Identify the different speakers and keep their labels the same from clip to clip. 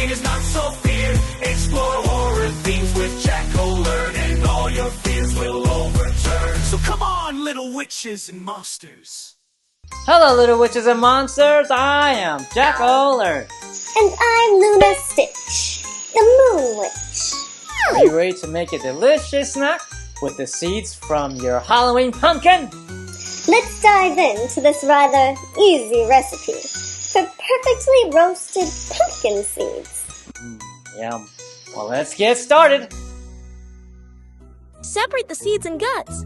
Speaker 1: Halloween is not so feared. Explore horror themes with Jack-o'-lantern, and all your fears will overturn. So come on, little witches and monsters.
Speaker 2: Hello, little witches and monsters. I am Jack-o'-lantern.
Speaker 3: And I'm Luna Stitch, the Moon Witch.
Speaker 2: Are you ready to make a delicious snack with the seeds from your Halloween pumpkin?
Speaker 3: Let's dive into this rather easy recipe for perfectly roasted pumpkin seeds.
Speaker 2: Yum. Well, let's get started.
Speaker 4: Separate the seeds and guts.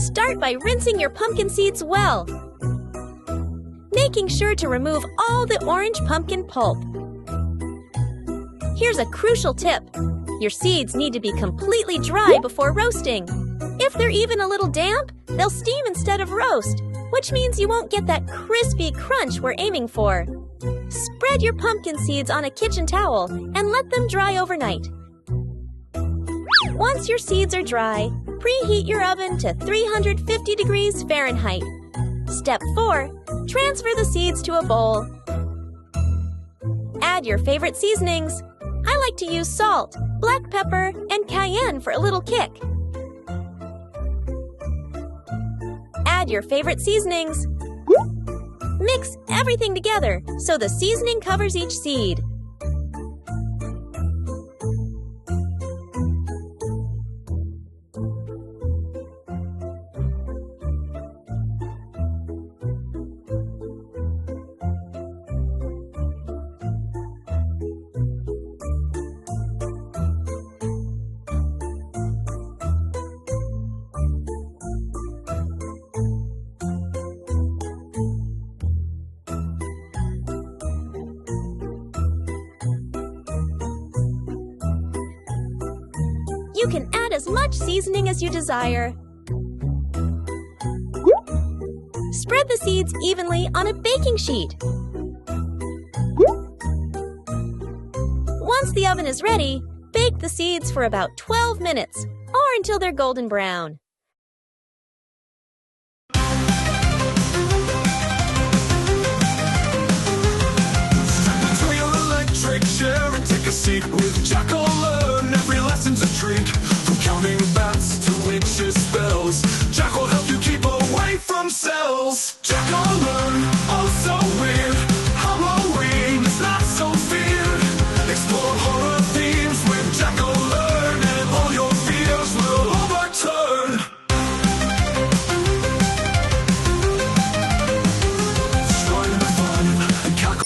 Speaker 4: Start by rinsing your pumpkin seeds well, making sure to remove all the orange pumpkin pulp. Here's a crucial tip. Your seeds need to be completely dry before roasting. If they're even a little damp, they'll steam instead of roast, which means you won't get that crispy crunch we're aiming for. Spread your pumpkin seeds on a kitchen towel and let them dry overnight. Once your seeds are dry, preheat your oven to 350 degrees Fahrenheit. Step 4. Transfer the seeds to a bowl. Add your favorite seasonings. I like to use salt, black pepper, and cayenne for a little kick. Add your favorite seasonings. Mix everything together so the seasoning covers each seed. You can add as much seasoning as you desire. Spread the seeds evenly on a baking sheet. Once the oven is ready, bake the seeds for about 12 minutes or until they're golden brown.
Speaker 1: Step into your electric chair and take a seat with Jack-o'-lantern. Every lesson's a treat, from counting bats to witches' spells. Jack will help you keep away from cells. Jack-o'-lantern, oh so weird. Halloween is not so feared. Explore horror themes with Jack-o'-lantern, and all your fears will overturn. Join in the fun and cackle.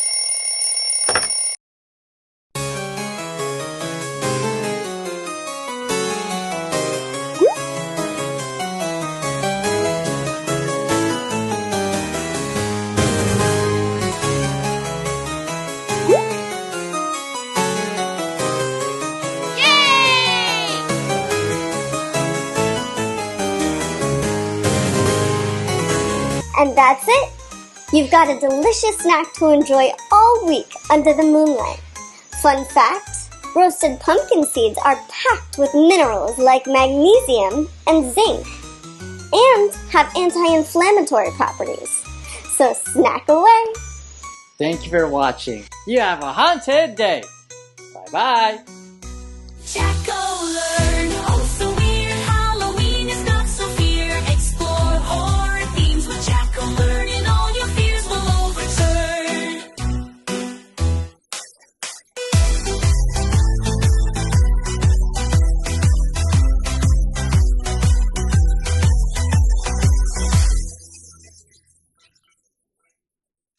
Speaker 3: And that's it! You've got a delicious snack to enjoy all week under the moonlight. Fun fact, roasted pumpkin seeds are packed with minerals like magnesium and zinc, and have anti-inflammatory properties. So snack away!
Speaker 2: Thank you for watching. You have a haunted day. Bye-bye.